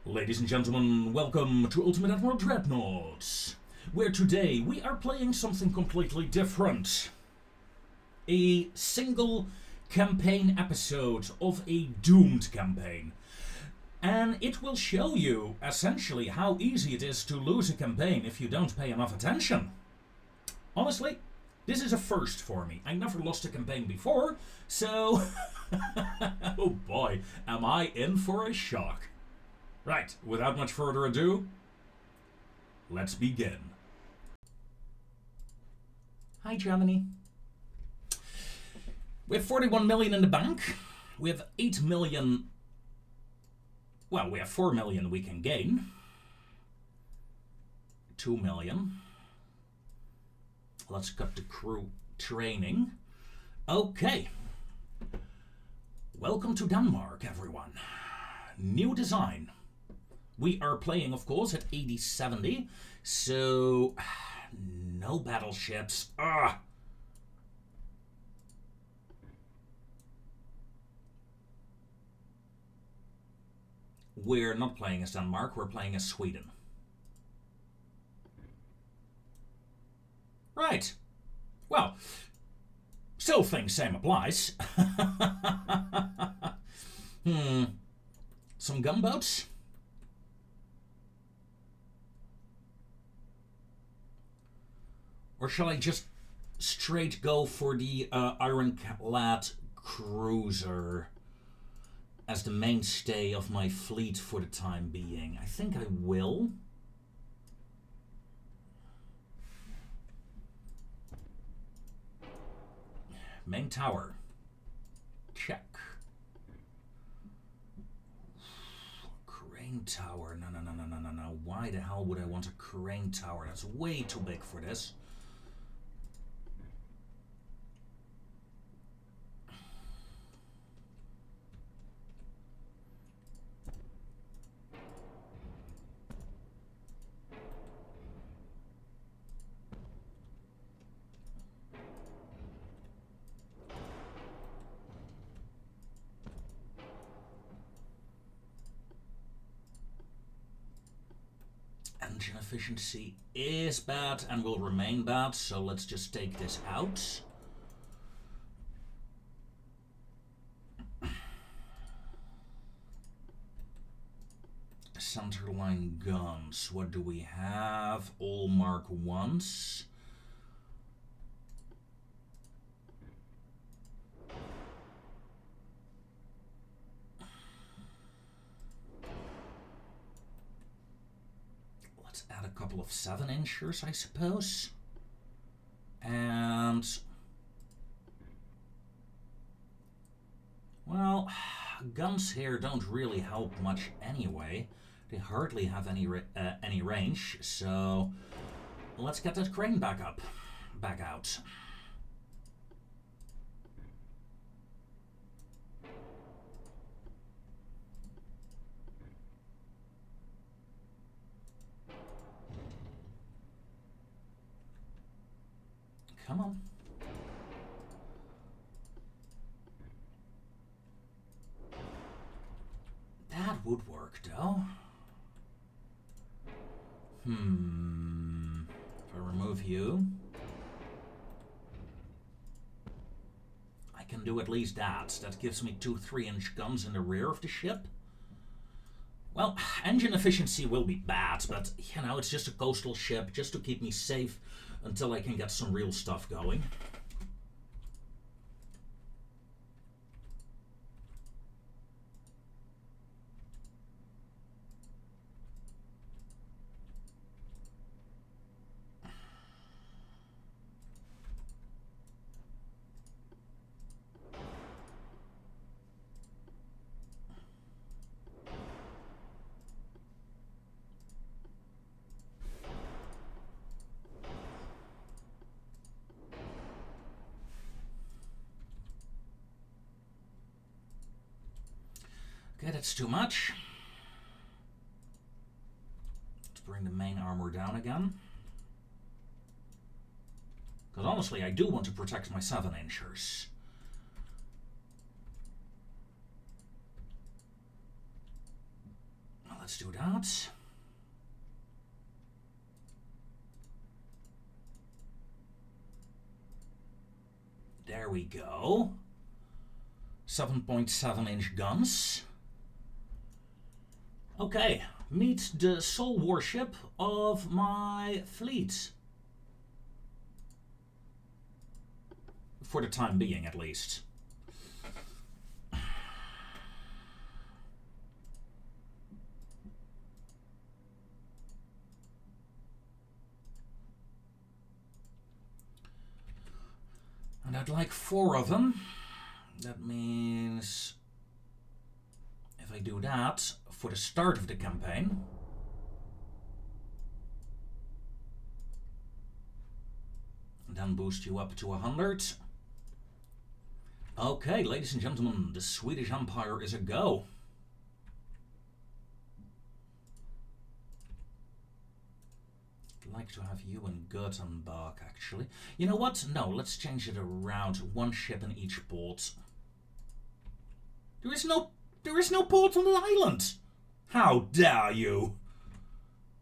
Ladies and gentlemen, welcome to Ultimate Admiral Dreadnoughts, where today we are playing something completely different. A single campaign episode of a doomed campaign. And it will show you, essentially, how easy it is to lose a campaign if you don't pay enough attention. Honestly, this is a first for me. I never lost a campaign before, so... oh boy, am I in for a shock. Right, without much further ado, let's begin. Hi, Germany. We have 41 million in the bank. We have 8 million... Well, we have 4 million we can gain. 2 million. Let's cut the crew training. Okay. Welcome to Denmark, everyone. New design. We are playing, of course, at 80-70, so no battleships. We're not playing as Denmark, we're playing as Sweden. Right. Well, still think same applies. Some gunboats? Or shall I just straight go for the ironclad cruiser as the mainstay of my fleet for the time being? I think I will. Main tower. Check. Crane tower. No. Why the hell would I want a crane tower? That's way too big for this. Engine efficiency is bad and will remain bad, so let's just take this out. Centerline guns. What do we have? All Mark 1s. Add a couple of 7-inchers, I suppose. And... well, guns here don't really help much anyway. They hardly have any range, so... let's get that crane back out. Come on. That would work, though. If I remove you, I can do at least that. That gives me 2 3-inch guns in the rear of the ship. Well, engine efficiency will be bad, but, you know, it's just a coastal ship, just to keep me safe until I can get some real stuff going. Okay, that's too much. Let's bring the main armor down again. Because honestly, I do want to protect my 7-inchers. let's do that. There we go. 7.7-inch guns. Okay, meet the sole warship of my fleet. For the time being, at least. And I'd like 4 of them. That means if I do that for the start of the campaign, then boost you up to 100. Okay, ladies and gentlemen, the Swedish Empire is a go. I'd like to have you in Gothenburg, actually. You know what? No, let's change it around. 1 ship in each port. There is no port on the island. How dare you?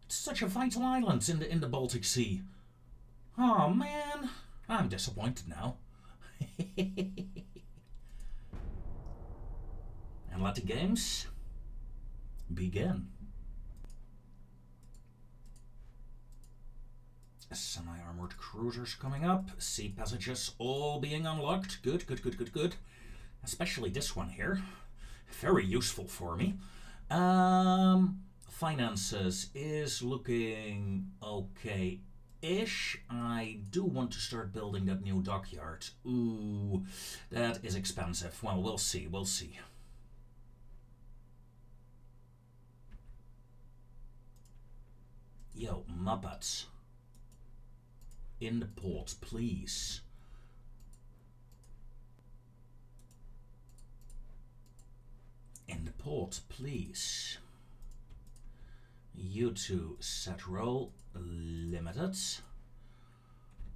It's such a vital island in the Baltic Sea. Oh man, I'm disappointed now. And let the games begin. Semi-armored cruisers coming up. Sea passages all being unlocked. Good, good, good, good, good. Especially this one here. Very useful for me. Finances is looking okay-ish. I do want to start building that new dockyard. Ooh, that is expensive. Well, we'll see, we'll see. Yo, Muppets. In the port, please. In the port, please. You two set roll limited.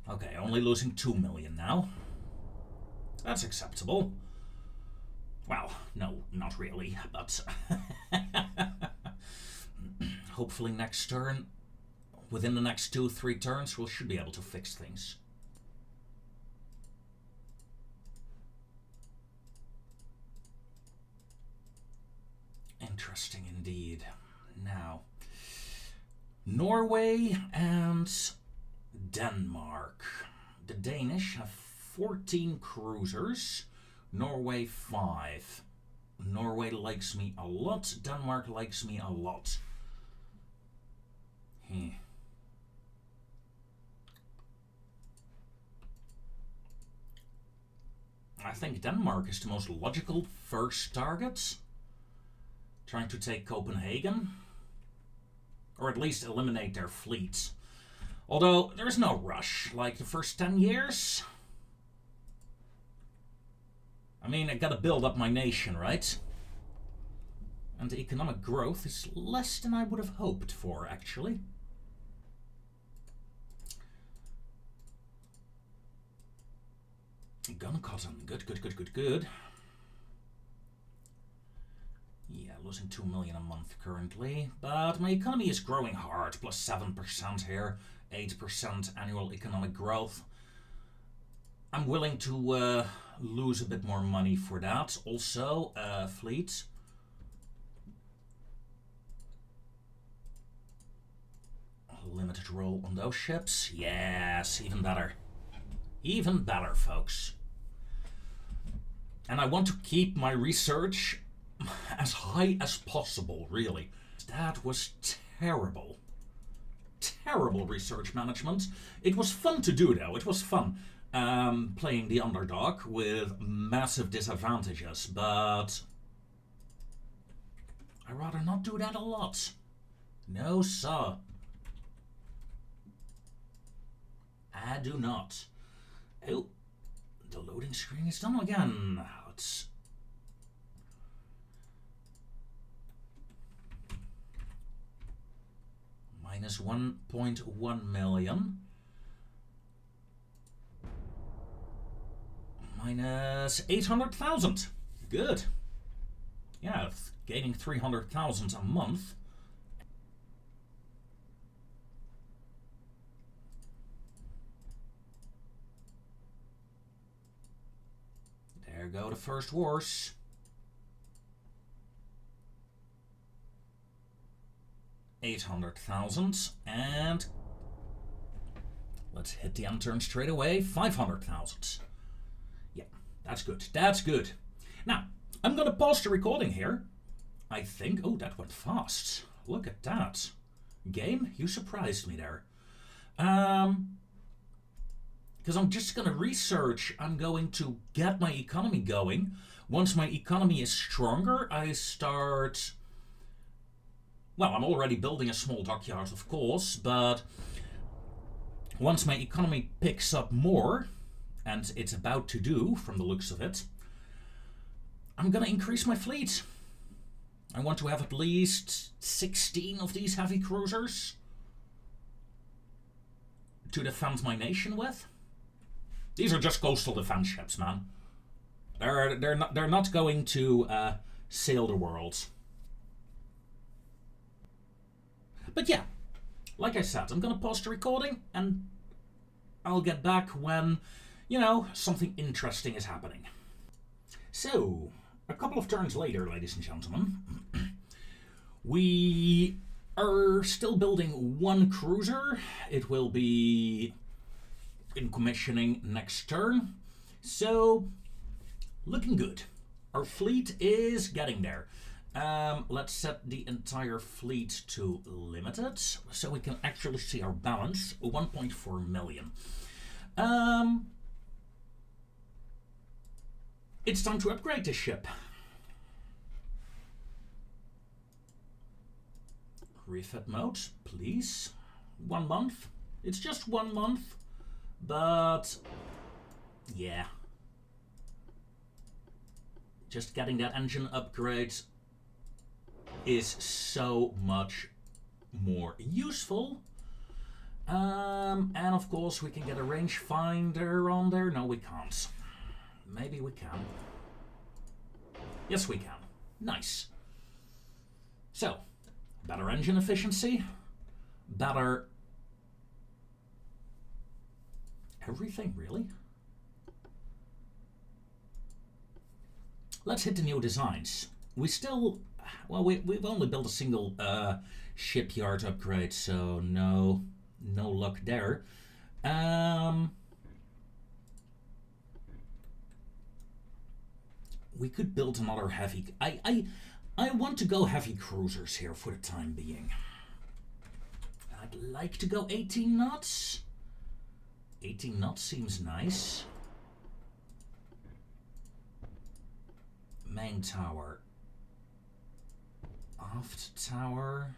Okay, only losing 2 million now. That's acceptable. Well, no, not really, but hopefully next turn, within the next 2-3 turns, we should be able to fix things. Interesting indeed. Now, Norway and Denmark. The Danish have 14 cruisers, Norway 5. Norway likes me a lot, Denmark likes me a lot. I think Denmark is the most logical first target. Trying to take Copenhagen. Or at least eliminate their fleet. Although, there is no rush. Like the first 10 years. I mean, I gotta build up my nation, right? And the economic growth is less than I would have hoped for, actually. Gun cotton. Good, good, good, good, good. Yeah, losing 2 million a month currently, but my economy is growing hard, plus 7% here, 8% annual economic growth. I'm willing to lose a bit more money for that. Also, fleet. Limited role on those ships. Yes, even better. Even better, folks. And I want to keep my research as high as possible, really. That was terrible. Terrible research management. It was fun to do, though. It was fun playing the underdog with massive disadvantages, but I'd rather not do that a lot. No, sir. I do not. Oh, the loading screen is done again. It's minus 1.1 million. Minus 800,000. Good. Yeah, gaining 300,000 a month. There go the first wars. $800,000, and let's hit the end turn straight away. 500,000. Yeah, that's good. That's good. Now, I'm gonna pause the recording here. I think. Oh, that went fast. Look at that. Game, you surprised me there. Because I'm just gonna research. I'm going to get my economy going. Once my economy is stronger, I start. Well, I'm already building a small dockyard, of course, but once my economy picks up more, and it's about to do, from the looks of it, I'm gonna increase my fleet. I want to have at least 16 of these heavy cruisers to defend my nation with. These are just coastal defense ships, man. They're not going to sail the world. But yeah, like I said, I'm gonna pause the recording and I'll get back when, you know, something interesting is happening. So, a couple of turns later, ladies and gentlemen, we are still building one cruiser. It will be in commissioning next turn. So, looking good. Our fleet is getting there. Let's set the entire fleet to limited so we can actually see our balance. 1.4 million. It's time to upgrade this ship. Refit mode, please. 1 month. It's just 1 month, but yeah. Just getting that engine upgrade is so much more useful. And of course we can get a rangefinder on there. No, we can't. Maybe we can. Yes, we can. Nice. So, better engine efficiency, better everything, really. Let's hit the new designs. We still, well, we've only built a single shipyard upgrade, so no luck there. We could build another heavy. I want to go heavy cruisers here for the time being. I'd like to go 18 knots. 18 knots seems nice. Main tower. Aft tower.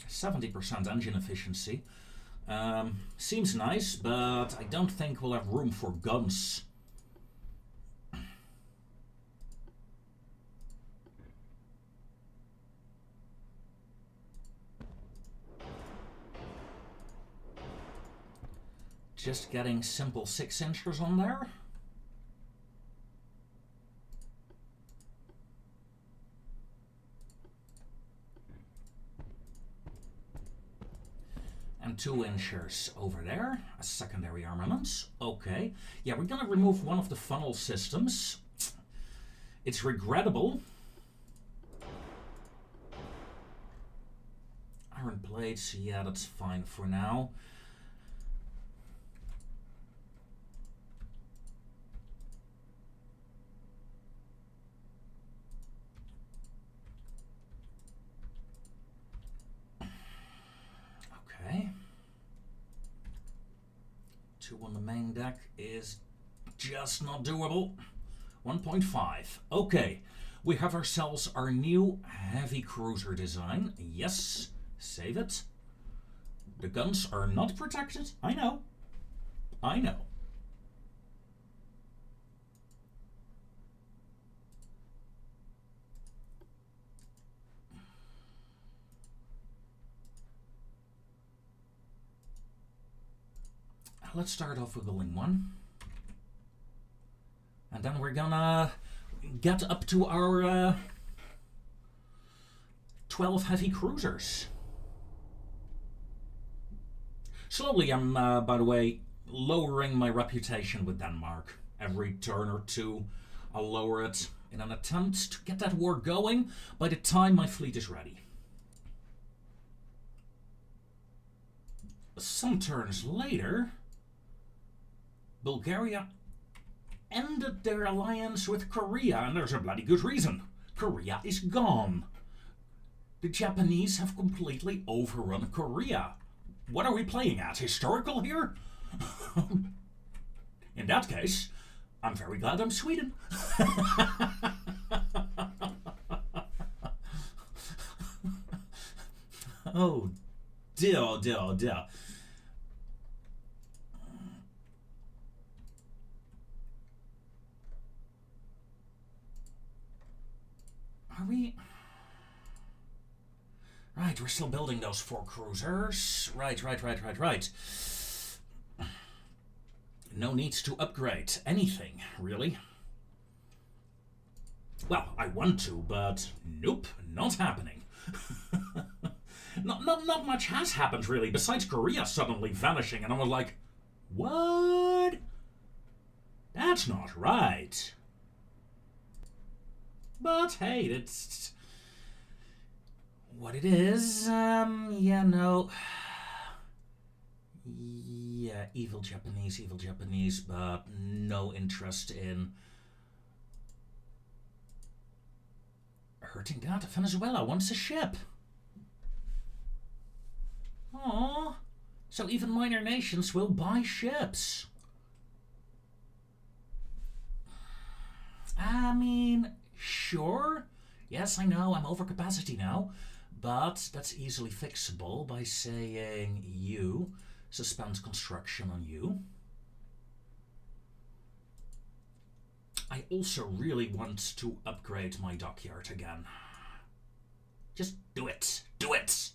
%70 engine efficiency. Seems nice, but I don't think we'll have room for guns. Just getting simple 6-inchers on there. And 2-inchers over there as secondary armaments. Okay. Yeah, we're gonna remove one of the funnel systems. It's regrettable. Iron plates, yeah, that's fine for now. Okay. 2 on the main deck is just not doable. 1.5. Okay. We have ourselves our new heavy cruiser design. Yes. Save it. The guns are not protected. I know. I know. Let's start off with building one. And then we're gonna get up to our 12 heavy cruisers. Slowly, I'm, by the way, lowering my reputation with Denmark. Every turn or two, I'll lower it in an attempt to get that war going by the time my fleet is ready. Some turns later, Bulgaria ended their alliance with Korea, and there's a bloody good reason. Korea is gone. The Japanese have completely overrun Korea. What are we playing at? Historical here? In that case, I'm very glad I'm Sweden. Oh dear, oh dear, oh dear. Are we... Right, we're still building those 4 cruisers. Right. No needs to upgrade anything, really. Well, I want to, but nope, not happening. Not much has happened, really, besides Korea suddenly vanishing, and I was like, what? That's not right. But hey, it's what it is. Yeah, no. Yeah, evil Japanese, but no interest in hurting that. Venezuela wants a ship. Aww. So even minor nations will buy ships. I mean, sure. Yes, I know, I'm over capacity now. But that's easily fixable by saying you suspend construction on you. I also really want to upgrade my dockyard again. Just do it. Do it!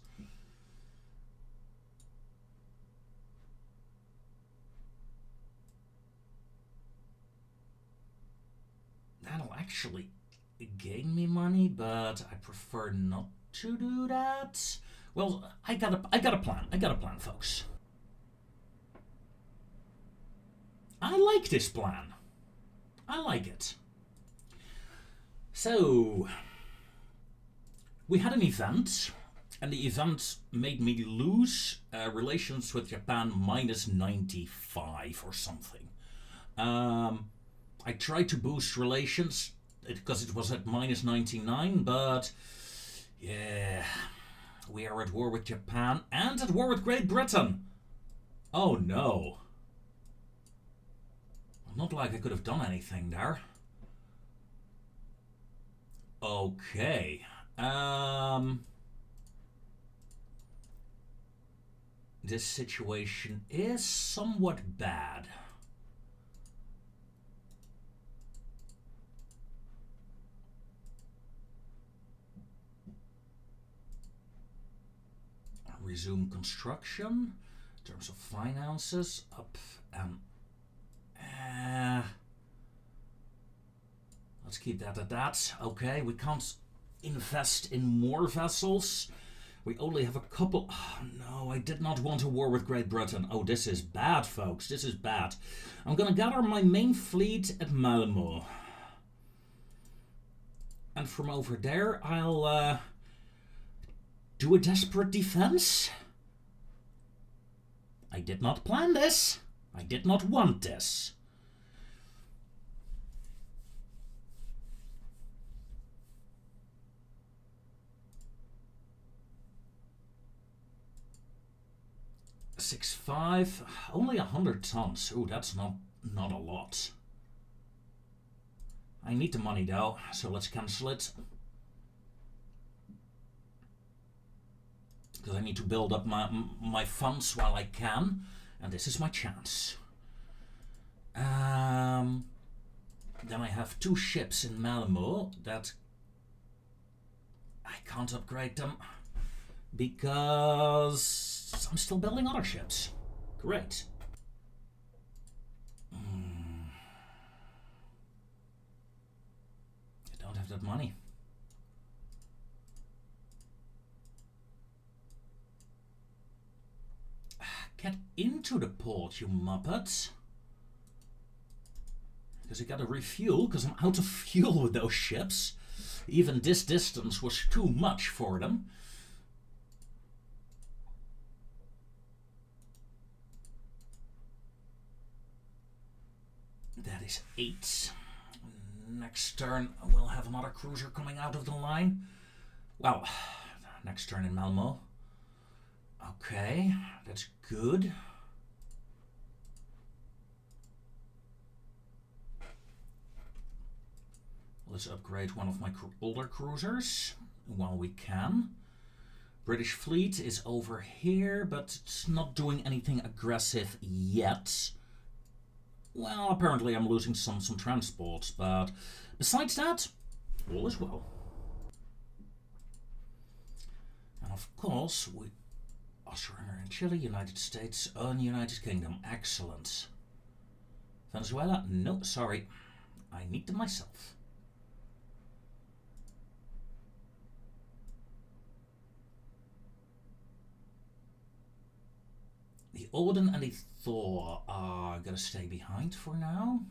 That'll actually gain me money, but I prefer not to do that. Well, I got a plan, folks. I like this plan. I like it. So, we had an event, and the event made me lose relations with Japan minus 95 or something. I tried to boost relations because it was at minus 99, but yeah, we are at war with Japan and at war with Great Britain. Oh no. Not like I could have done anything there. Okay. This situation is somewhat bad. Resume construction. In terms of finances, up and let's keep that at that. Okay, we can't invest in more vessels. We only have a couple. Oh, no, I did not want a war with Great Britain. Oh, this is bad, folks. This is bad. I'm gonna gather my main fleet at Malmo. And from over there, I'll do a desperate defense. I did not plan this. I did not want this. $6.5, only 100 tons. Ooh, that's not a lot. I need the money though, so let's cancel it. Because I need to build up my funds while I can, and this is my chance. Then I have 2 ships in Malmo that I can't upgrade them because I'm still building other ships. Great. that money. Get into the port, you muppets. Because I gotta refuel, because I'm out of fuel with those ships. Even this distance was too much for them. That is 8. Next turn we'll have another cruiser coming out of the line. Well, next turn in Malmo. Okay, that's good. Let's upgrade one of my older cruisers while we can. British fleet is over here, but it's not doing anything aggressive yet. Well, apparently I'm losing some transports, but besides that, all is well. And of course, Austria and Chile, United States, and United Kingdom. Excellent. Venezuela? No, sorry. I need them myself. The Odin and the Thor are gonna stay behind for now.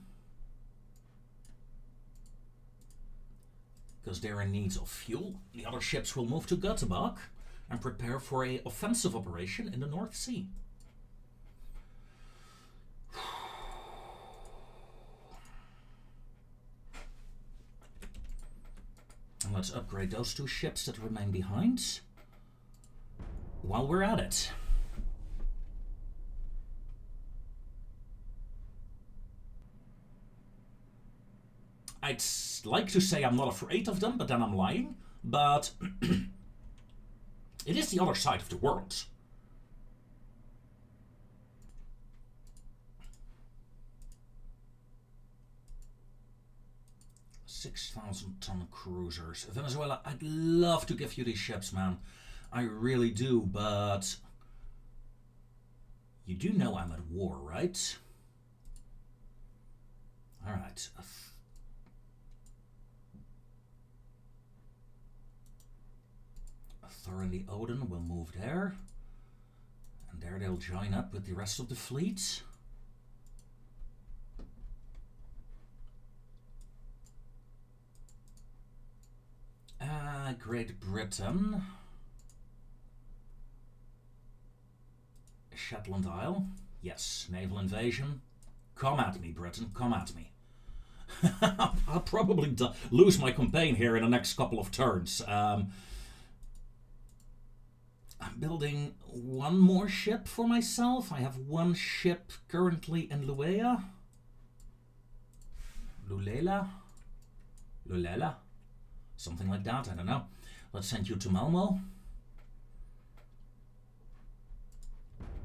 Because they're in need of fuel. The other ships will move to Göteborg and prepare for an offensive operation in the North Sea. And let's upgrade those 2 ships that remain behind while we're at it. I'd like to say I'm not afraid of them, but then I'm lying. But it is the other side of the world. $6,000-ton cruisers. Venezuela, I'd love to give you these ships, man. I really do, but you do know I'm at war, right? Alright. Thor and the Odin will move there. And there they'll join up with the rest of the fleet. Great Britain. Shetland Isle. Yes, naval invasion. Come at me, Britain, come at me. I'll probably lose my campaign here in the next couple of turns. I'm building one more ship for myself. I have 1 ship currently in Luea. Lulela? Something like that, I don't know. Let's send you to Malmo.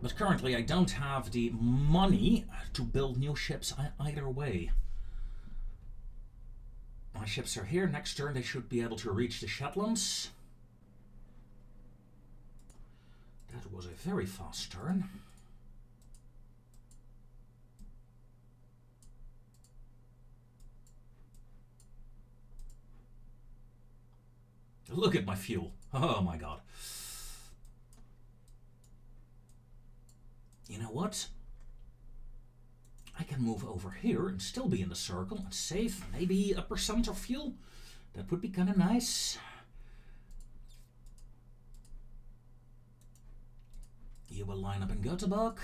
But currently I don't have the money to build new ships either way. My ships are here. Next turn they should be able to reach the Shetlands. That was a very fast turn. Look at my fuel. Oh my god. You know what? I can move over here and still be in the circle and save maybe 1% of fuel. That would be kind of nice. You will line up in Göteborg.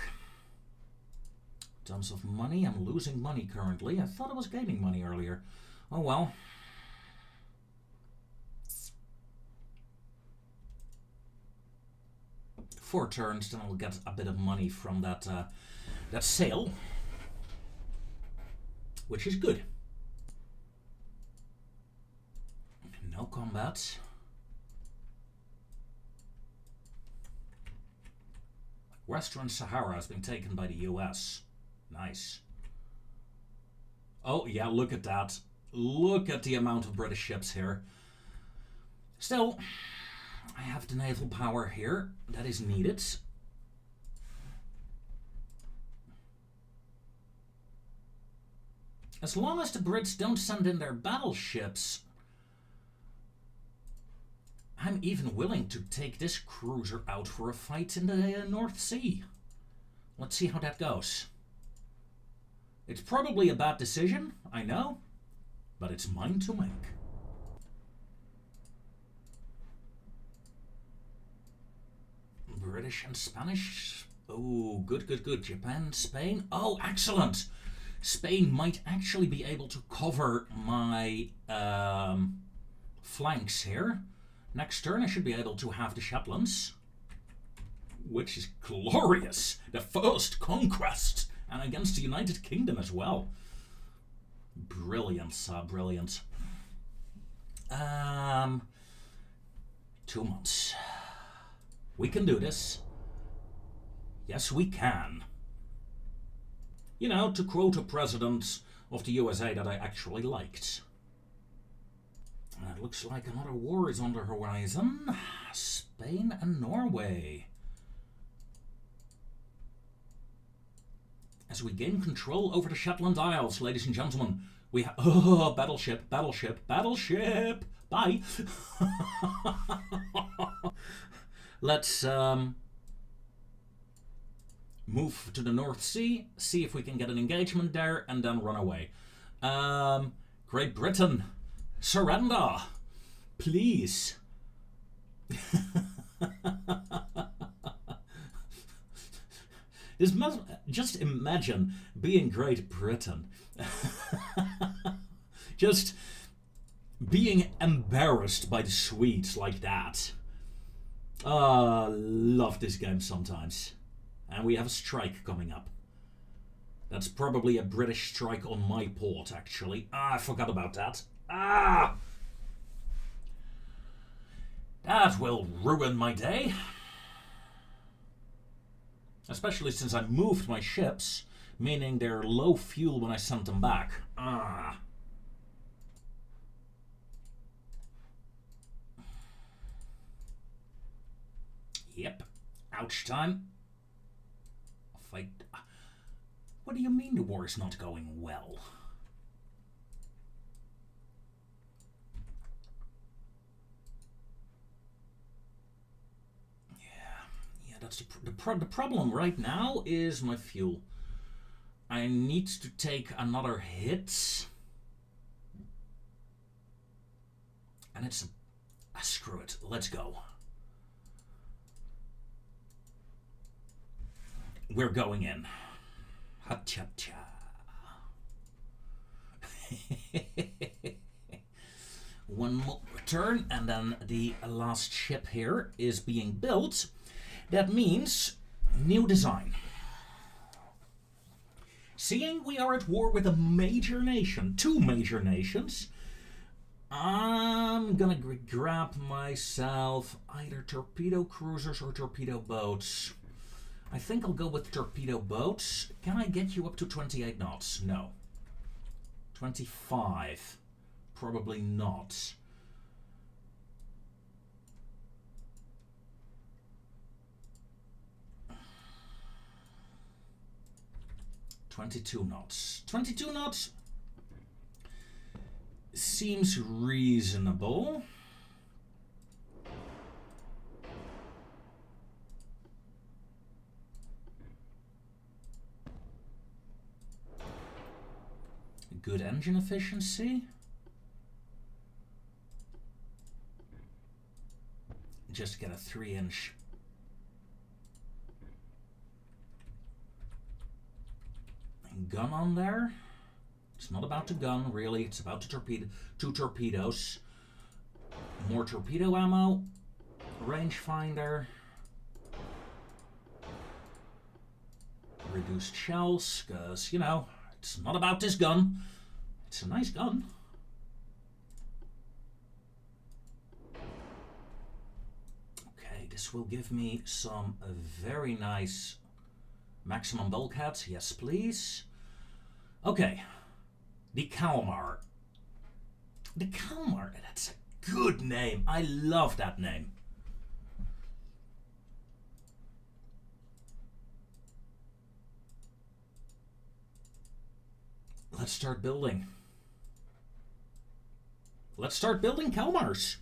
In terms of money, I'm losing money currently. I thought I was gaining money earlier. Oh well. Four turns, then I'll get a bit of money from that sale, which is good. No combat. Western Sahara has been taken by the US. Nice. Oh yeah, look at that. Look at the amount of British ships here. Still, I have the naval power here that is needed. As long as the Brits don't send in their battleships, even willing to take this cruiser out for a fight in the North Sea. Let's see how that goes. It's probably a bad decision, I know, but it's mine to make. British and Spanish. Oh, good, good, good. Japan, Spain. Oh, excellent. Spain might actually be able to cover my flanks here. Next turn I should be able to have the Shetlands, which is glorious. The first conquest, and against the United Kingdom as well. Brilliant, brilliant. 2 months. We can do this. Yes, we can. You know, to quote a president of the USA that I actually liked. And it looks like another war is on the horizon. Spain and Norway. As we gain control over the Shetland Isles, ladies and gentlemen, we have... Oh, battleship, battleship, battleship! Bye! Let's move to the North Sea, see if we can get an engagement there, and then run away. Great Britain, surrender! Please! Just imagine being Great Britain. Just being embarrassed by the Swedes like that. Love this game sometimes. And we have a strike coming up. That's probably a British strike on my port, actually. I forgot about that. That will ruin my day. Especially since I moved my ships, meaning they're low fuel when I send them back. Yep. Ouch time. Fight. What do you mean the war is not going well? Yeah, that's the problem right now is my fuel. I need to take another hit. And it's... screw it. Let's go. We're going in. Ha-cha-cha. One more turn, and then the last ship here is being built. That means new design. Seeing we are at war with a major nation, 2 major nations, I'm gonna grab myself either torpedo cruisers or torpedo boats. I think I'll go with torpedo boats. Can I get you up to 28 knots? No. 25. Probably not. $22 knots. 22 knots seems reasonable. Good engine efficiency. Just get a 3-inch. Gun on there. It's not about the gun, really. It's about the torpedo. 2 torpedoes. More torpedo ammo. Rangefinder. Reduced shells, because, you know, it's not about this gun. It's a nice gun. Okay, this will give me some very nice maximum bulkheads. Yes, please. Okay. The Kalmar. The Kalmar, that's a good name. I love that name. Let's start building. Let's start building Kalmars.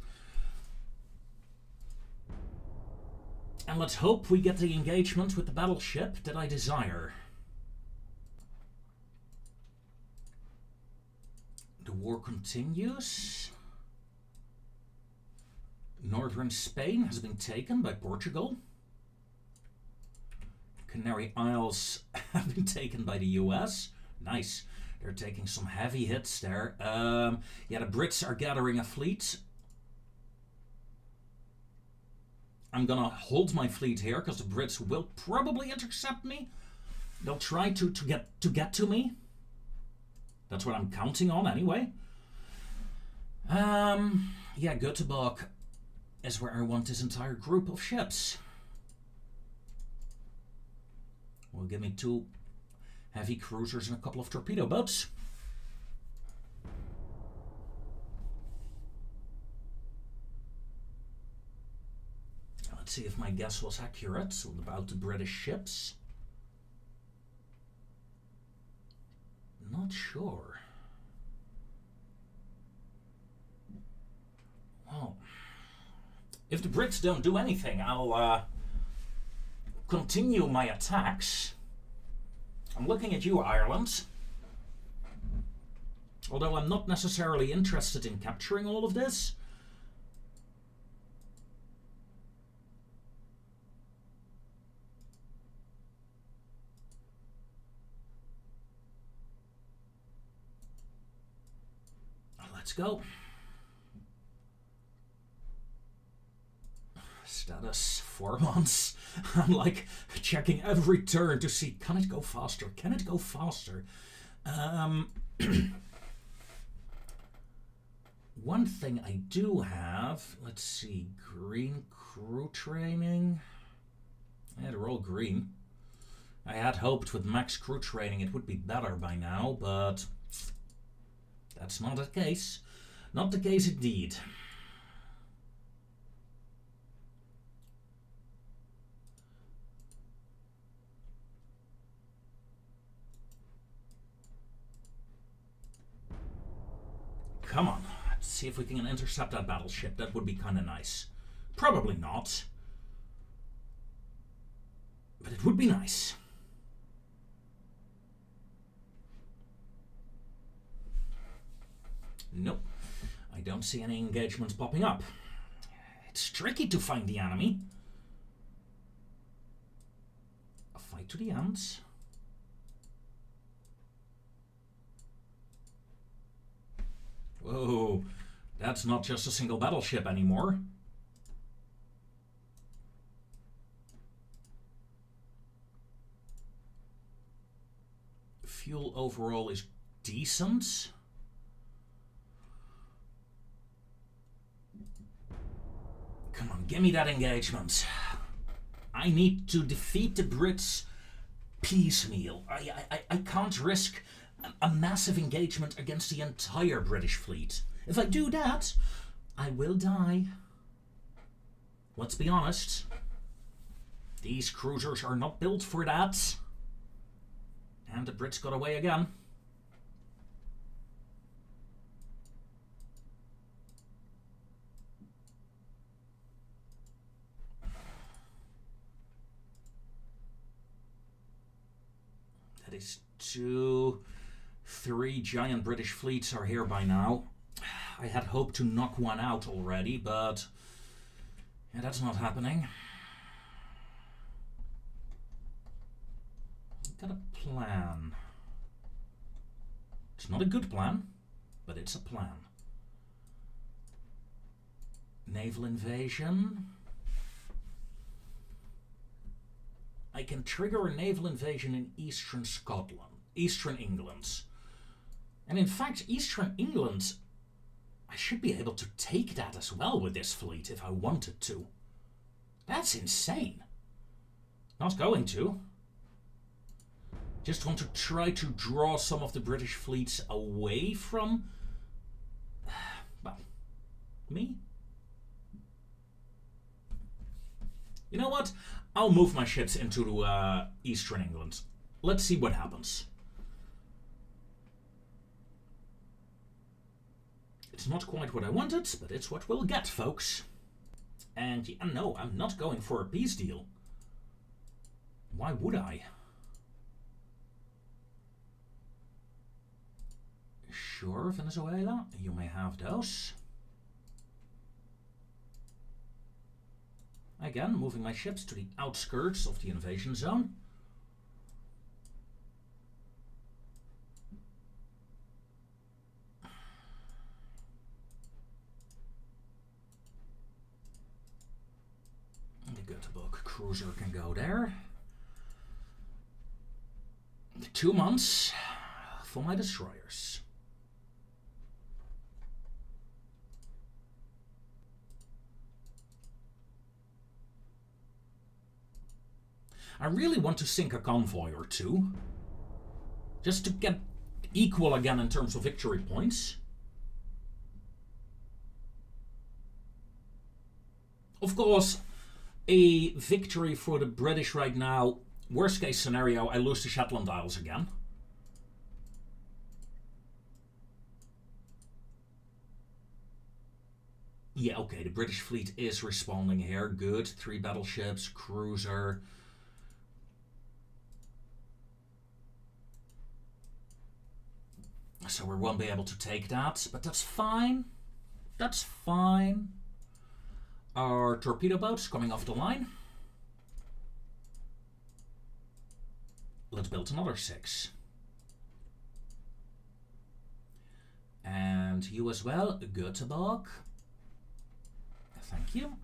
And let's hope we get the engagement with the battleship that I desire. The war continues. Northern Spain has been taken by Portugal. Canary Isles have been taken by the US. Nice. They're taking some heavy hits there. Yeah, the Brits are gathering a fleet. I'm gonna hold my fleet here because the Brits will probably intercept me. They'll try to get to me. That's what I'm counting on anyway. Yeah, Göteborg is where I want this entire group of ships. Will give me 2 heavy cruisers and a couple of torpedo boats. Let's see if my guess was accurate about the British ships. Not sure. Well, if the Brits don't do anything, I'll continue my attacks. I'm looking at you, Ireland. Although I'm not necessarily interested in capturing all of this. Let's go. Status 4 months. I'm like checking every turn to see, can it go faster? Can it go faster? One thing I do have, let's see, green crew training. Yeah, they're all green. I had hoped with max crew training it would be better by now, but that's not the case. Not the case indeed. Come on, let's see if we can intercept that battleship. That would be kind of nice. Probably not. But it would be nice. Nope. I don't see any engagements popping up. It's tricky to find the enemy. A fight to the end. Whoa, that's not just a single battleship anymore. Fuel overall is decent. Come on, give me that engagement. I need to defeat the Brits piecemeal. I can't risk a massive engagement against the entire British fleet. If I do that, I will die. Let's be honest. These cruisers are not built for that. And the Brits got away again. That is 2, 3 giant British fleets are here by now. I had hoped to knock one out already, but yeah, that's not happening. Got a plan. It's not a good plan, but it's a plan. Naval invasion. I can trigger a naval invasion in eastern Scotland, eastern England. And in fact, eastern England, I should be able to take that as well with this fleet if I wanted to. That's insane. Not going to. Just want to try to draw some of the British fleets away from, well, me. You know what? I'll move my ships into eastern England. Let's see what happens. It's not quite what I wanted, but it's what we'll get, folks. And yeah, no, I'm not going for a peace deal. Why would I? Sure, Venezuela, you may have those. Again, moving my ships to the outskirts of the invasion zone. The Göteborg cruiser can go there. 2 months for my destroyers. I really want to sink a convoy or two, just to get equal again in terms of victory points. Of course, a victory for the British right now, worst case scenario, I lose the Shetland Isles again. Yeah, okay, the British fleet is responding here. Good. 3 battleships, cruiser. So we won't be able to take that, but that's fine. That's fine. Our torpedo boats coming off the line. Let's build another 6. And you as well, Göteborg. Thank you.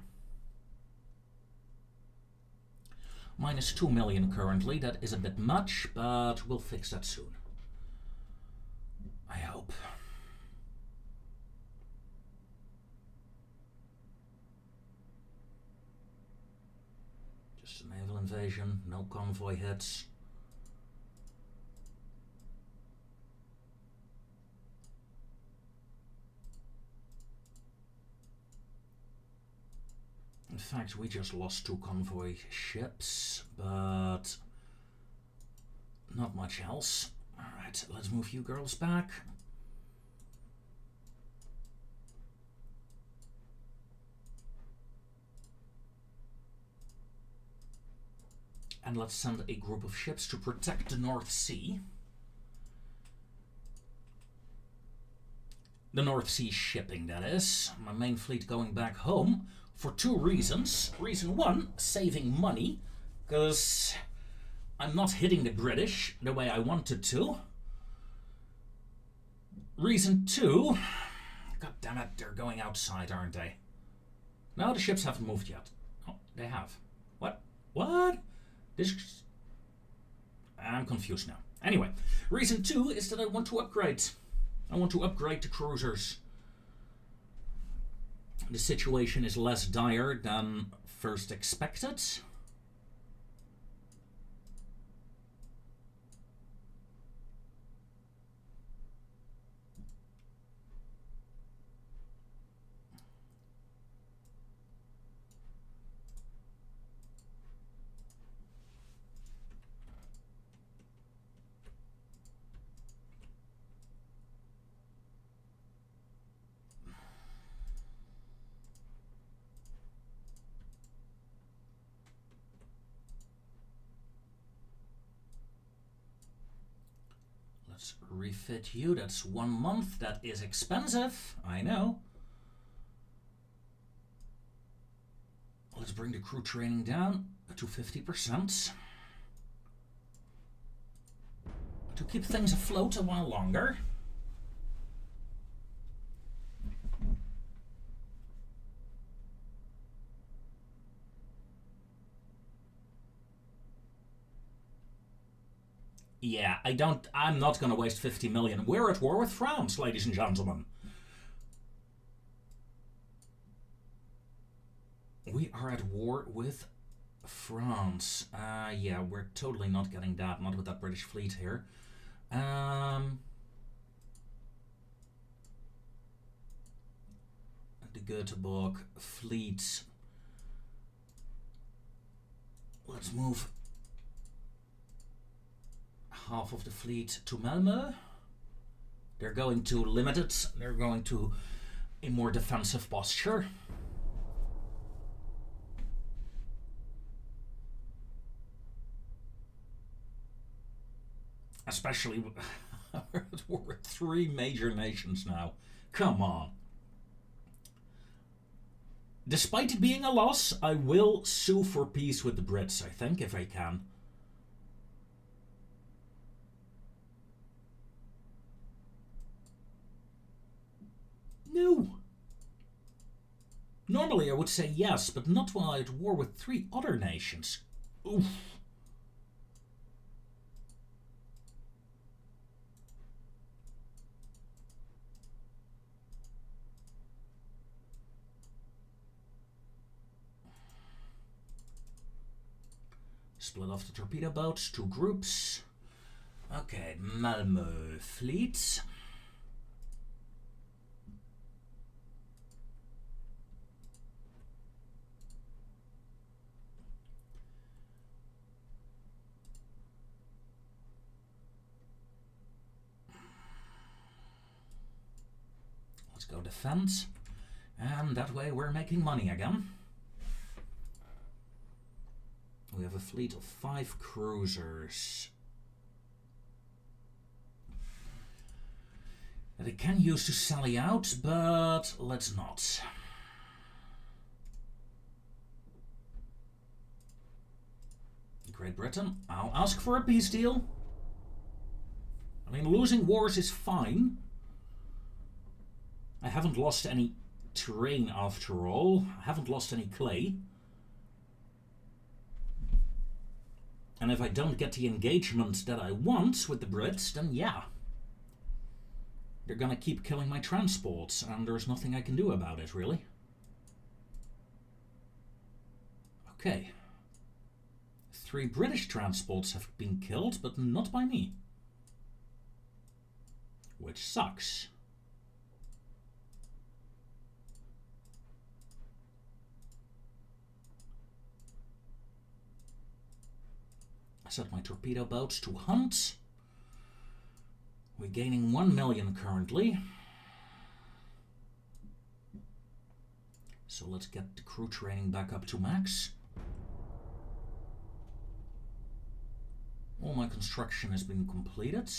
Minus 2 million currently. That is a bit much, but we'll fix that soon. I hope. Just a naval invasion, no convoy hits. In fact, we just lost 2 convoy ships, but not much else. Alright, let's move you girls back. And let's send a group of ships to protect the North Sea. The North Sea shipping, that is. My main fleet going back home for 2 reasons. Reason 1, saving money, because I'm not hitting the British the way I wanted to. Reason 2, god damn it, they're going outside, aren't they? No, the ships haven't moved yet. Oh, they have. What? What? This... I'm confused now. Anyway, reason 2 is that I want to upgrade. I want to upgrade the cruisers. The situation is less dire than first expected. Let's refit you. That's 1 month. That is expensive. I know. Let's bring the crew training down to 50%. To keep things afloat a while longer. Yeah, I'm not gonna waste 50 million. We're at war with France, ladies and gentlemen. We are at war with France. Yeah, we're totally not getting that, not with that British fleet here. The Göteborg fleet. Let's move half of the fleet to Malmö. They're going to limit it. They're going to a more defensive posture. Especially we're at war with 3 major nations now. Come on. Despite it being a loss, I will sue for peace with the Brits, I think, if I can. No. Normally I would say yes, but not while I'm at war with 3 other nations. Oof. Split off the torpedo boats, 2 groups. Okay, Malmö fleet. Let's go defense. And that way we're making money again. We have a fleet of 5 cruisers that I can use to sally out, but let's not. Great Britain, I'll ask for a peace deal. I mean, losing wars is fine. I haven't lost any terrain after all. I haven't lost any clay. And if I don't get the engagement that I want with the Brits, then yeah. They're gonna keep killing my transports, and there's nothing I can do about it, really. Okay. 3 British transports have been killed, but not by me. Which sucks. I set my torpedo boats to hunt. We're gaining 1 million currently. So let's get the crew training back up to max. All my construction has been completed.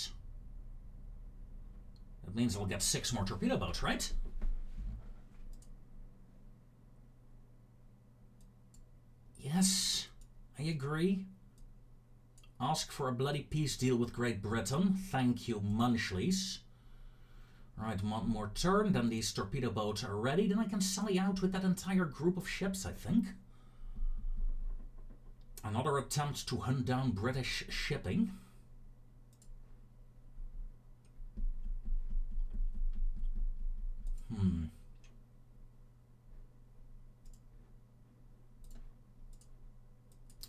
That means I'll get 6 more torpedo boats, right? Yes, I agree. Ask for a bloody peace deal with Great Britain. Thank you, Munchleys. Right, 1 more turn, then these torpedo boats are ready. Then I can sally out with that entire group of ships, I think. Another attempt to hunt down British shipping.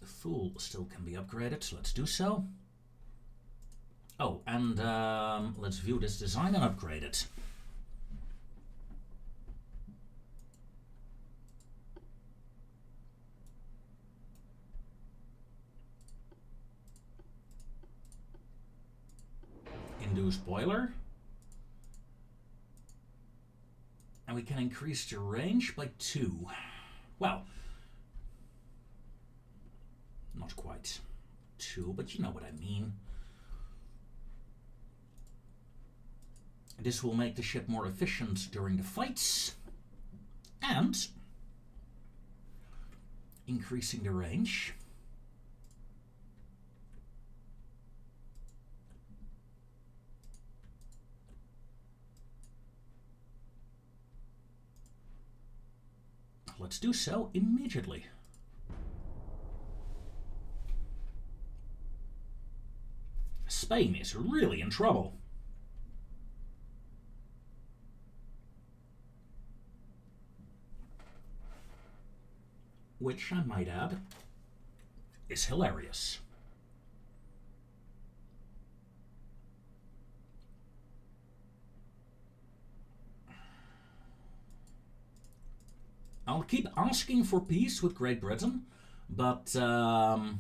The Fool still can be upgraded, so let's do so. Oh, and let's view this design and upgrade it. Induced boiler. And we can increase the range by 2. Well, not quite 2, but you know what I mean. This will make the ship more efficient during the fights and increasing the range. Let's do so immediately. Spain is really in trouble. Which, I might add, is hilarious. I'll keep asking for peace with Great Britain, but no.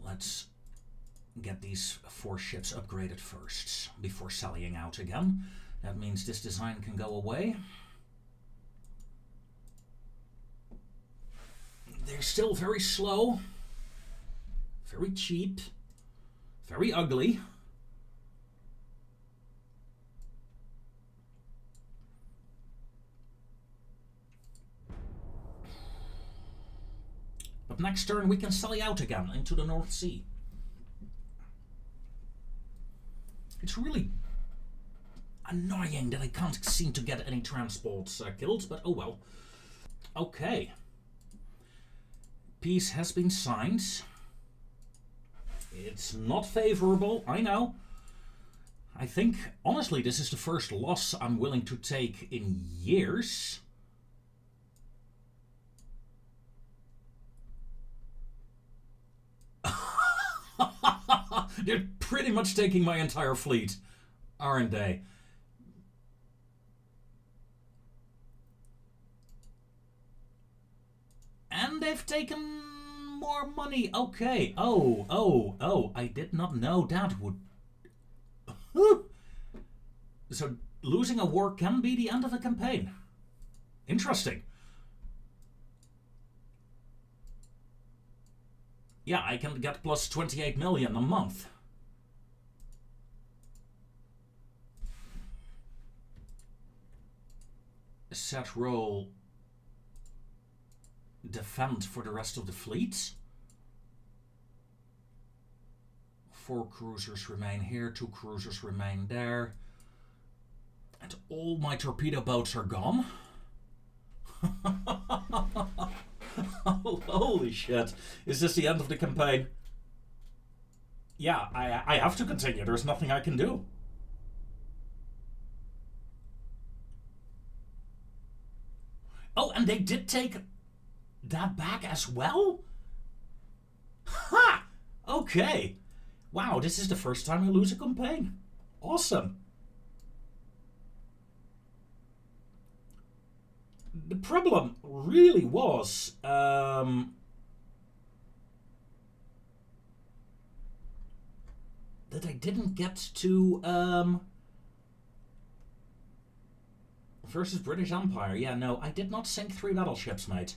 Let's get these 4 ships upgraded first before sallying out again. That means this design can go away. They're still very slow, very cheap, very ugly. But next turn we can sally out again into the North Sea. It's really annoying that I can't seem to get any transports killed, but oh well. Okay. Peace has been signed. It's not favorable, I know. I think, honestly, this is the first loss I'm willing to take in years. They're pretty much taking my entire fleet, aren't they? And they've taken more money. Okay. Oh. I did not know that would... So losing a war can be the end of a campaign. Interesting. Yeah, I can get plus 28 million a month. Set roll. Defend for the rest of the fleet. 4 cruisers remain here, 2 cruisers remain there. And all my torpedo boats are gone. Holy shit. Is this the end of the campaign? Yeah, I have to continue. There's nothing I can do. Oh, and they did take that back as well? Ha! Okay. Wow, this is the first time I lose a campaign. Awesome. The problem really was that I didn't get to versus British Empire. Yeah, no, I did not sink 3 battleships, mate.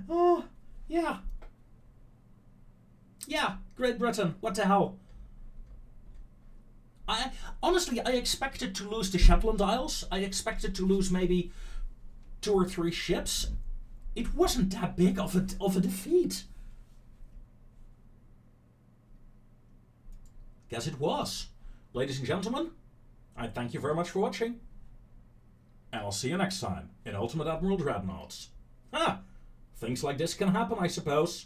Oh, yeah. Yeah, Great Britain, what the hell? Honestly, I expected to lose the Shetland Isles. I expected to lose maybe 2 or 3 ships. It wasn't that big of a defeat. Guess it was. Ladies and gentlemen, I thank you very much for watching. And I'll see you next time in Ultimate Admiral Dreadnoughts. Things like this can happen, I suppose.